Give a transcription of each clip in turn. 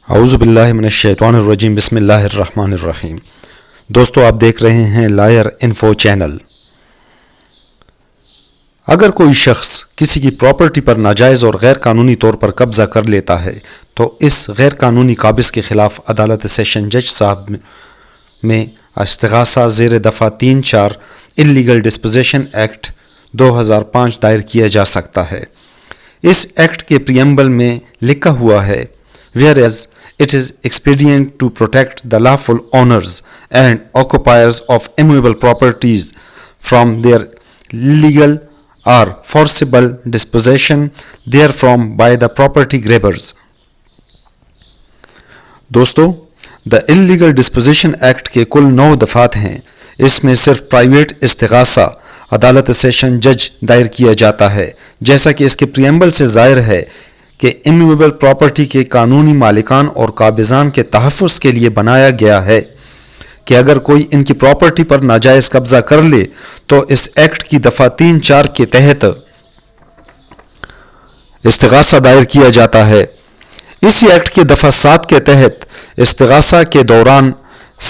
اعوذ باللہ من الشیطان الرجیم بسم اللہ الرحمن الرحیم۔ دوستو، آپ دیکھ رہے ہیں لائر انفو چینل۔ اگر کوئی شخص کسی کی پراپرٹی پر ناجائز اور غیر قانونی طور پر قبضہ کر لیتا ہے تو اس غیر قانونی قابض کے خلاف عدالت سیشن جج صاحب میں استغاثہ زیر دفعہ 3-4 اللیگل ڈسپوزیشن ایکٹ 2005 دائر کیا جا سکتا ہے۔ اس ایکٹ کے پریمبل میں لکھا ہوا ہے whereas it is expedient to protect the lawful owners and occupiers of immovable properties from their illegal or forcible dispossession therefrom by the property grabbers۔ دوستو، the illegal disposition act کے کل 9 دفعات ہیں۔ اس میں صرف پرائیویٹ استغاثہ عدالت سیشن جج دائر کیا جاتا ہے، جیسا کہ اس کے پریمبل سے ظاہر ہے کہ اموویبل پراپرٹی کے قانونی مالکان اور قابضان کے تحفظ کے لیے بنایا گیا ہے کہ اگر کوئی ان کی پراپرٹی پر ناجائز قبضہ کر لے تو اس ایکٹ کی دفعہ 3-4 کے تحت استغاثہ دائر کیا جاتا ہے۔ اسی ایکٹ کے دفعہ 7 کے تحت استغاثہ کے دوران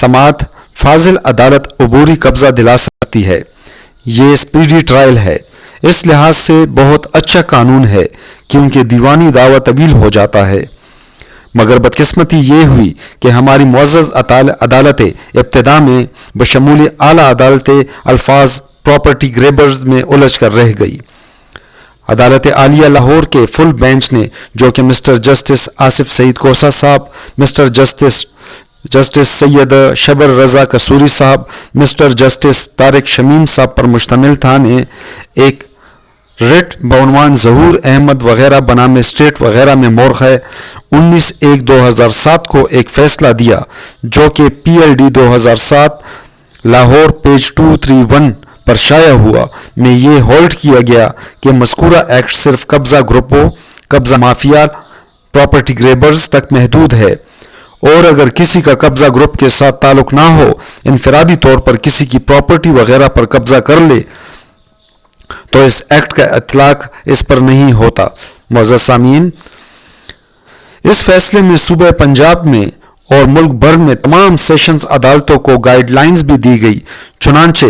سماعت فاضل عدالت عبوری قبضہ دلا سکتی ہے۔ یہ سپیڈی ٹرائل ہے، اس لحاظ سے بہت اچھا قانون ہے کیونکہ دیوانی دعویٰ طویل ہو جاتا ہے۔ مگر بدقسمتی یہ ہوئی کہ ہماری معزز عدالت ابتدا میں بشمول اعلیٰ عدالت الفاظ پراپرٹی گریبرز میں الجھ کر رہ گئی۔ عدالت عالیہ لاہور کے فل بینچ نے، جو کہ مسٹر جسٹس آصف سعید کوسہ صاحب، مسٹر جسٹس سید شبر رضا قصوری صاحب، مسٹر جسٹس طارق شمیم صاحب پر مشتمل تھا، نے ایک ریٹ بعنوان ظہور احمد وغیرہ بنام اسٹیٹ وغیرہ میں مورخہ 19/1/2007 کو ایک فیصلہ دیا، جو کہ PLD 2007 لاہور پیج 231 پر شائع ہوا۔ میں یہ ہولڈ کیا گیا کہ مذکورہ ایکٹ صرف قبضہ گروپوں، قبضہ مافیا، پراپرٹی گریبرز تک محدود ہے، اور اگر کسی کا قبضہ گروپ کے ساتھ تعلق نہ ہو، انفرادی طور پر کسی کی پراپرٹی وغیرہ پر قبضہ کر لے تو اس ایکٹ کا اطلاق اس پر نہیں ہوتا۔ معزز سامعین، اس فیصلے میں صوبہ پنجاب میں اور ملک بھر میں تمام سیشنز عدالتوں کو گائیڈ لائنز بھی دی گئی۔ چنانچہ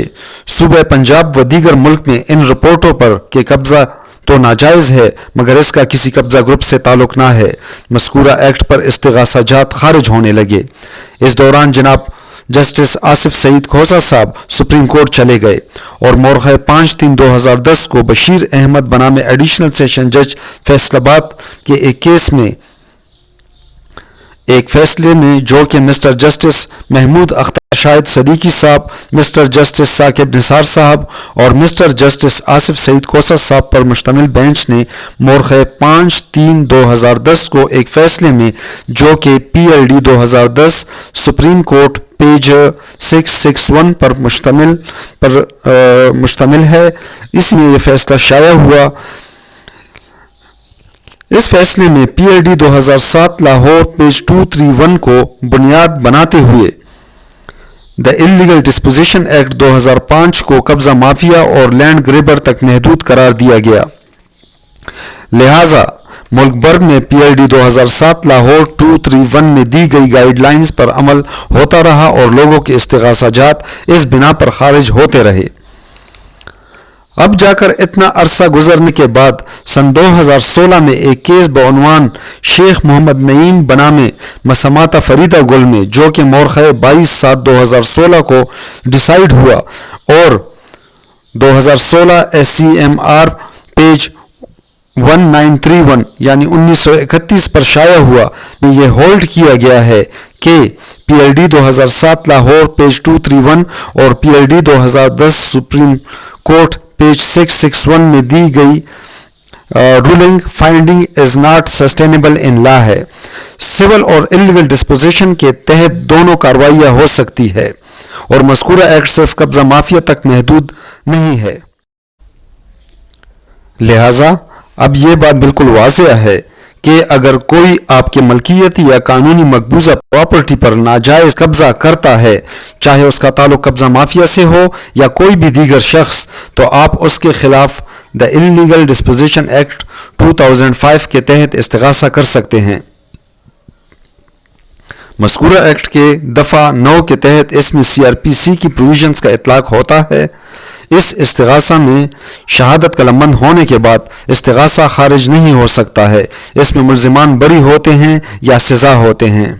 صوبہ پنجاب و دیگر ملک میں ان رپورٹوں پر کہ قبضہ تو ناجائز ہے مگر اس کا کسی قبضہ گروپ سے تعلق نہ ہے، مذکورہ ایکٹ پر استغاثہ جات خارج ہونے لگے۔ اس دوران جناب جسٹس آصف سعید کھوسہ صاحب سپریم کورٹ چلے گئے اور مورخہ 5/3/2010 کو بشیر احمد بنام ایڈیشنل سیشن جج فیصل آباد کے ایک کیس میں ایک فیصلے میں، جو کہ مسٹر جسٹس محمود اختر شاہد صدیقی صاحب، مسٹر جسٹس ثاقب نثار صاحب اور مسٹر جسٹس آصف سعید کوسہ صاحب پر مشتمل بینچ نے مورخہ 5/3/2010 کو ایک فیصلے میں، جو کہ PLD 2010 سپریم کورٹ پیج 661 پر مشتمل ہے، اس میں یہ فیصلہ شائع ہوا۔ اس فیصلے میں PLD 2007 لاہور پیج 231 کو بنیاد بناتے ہوئے دی اللیگل ڈسپوزیشن ایکٹ 2005 کو قبضہ مافیا اور لینڈ گریبر تک محدود قرار دیا گیا۔ لہذا ملک بھر میں PLD 2007 لاہور 231 میں دی گئی گائیڈ لائنز پر عمل ہوتا رہا اور لوگوں کے استغاثہ جات اس بنا پر خارج ہوتے رہے۔ اب جا کر اتنا عرصہ گزرنے کے بعد سن 2016 میں ایک کیس بعنوان شیخ محمد نعیم بنام مسماتہ فریدہ گل میں، جو کہ مورخہ 22/7/2016 کو ڈیسائیڈ ہوا اور 2016 SCMR پیج 1931 یعنی 1931 پر شائع ہوا، میں یہ ہولڈ کیا گیا ہے کہ PLD 2007 لاہور پیج 231 اور PLD 2010 سپریم کورٹ پیج 661 میں دی گئی ruling finding is not sustainable in law ہے۔ سول اور انلیگل ڈسپوزیشن کے تحت دونوں کاروائیاں ہو سکتی ہے اور مذکورہ ایکٹ صرف قبضہ مافیا تک محدود نہیں ہے۔ لہذا اب یہ بات بالکل واضح ہے کہ اگر کوئی آپ کے ملکیت یا قانونی مقبوضہ پراپرٹی پر ناجائز قبضہ کرتا ہے، چاہے اس کا تعلق قبضہ مافیا سے ہو یا کوئی بھی دیگر شخص، تو آپ اس کے خلاف دی اللیگل ڈسپوزیشن ایکٹ 2005 کے تحت استغاثہ کر سکتے ہیں۔ مذکورہ ایکٹ کے دفعہ 9 کے تحت اس میں CRPC کی پروویژنز کا اطلاق ہوتا ہے۔ اس استغاثہ میں شہادت کا لمبند ہونے کے بعد استغاثہ خارج نہیں ہو سکتا ہے۔ اس میں ملزمان بری ہوتے ہیں یا سزا ہوتے ہیں۔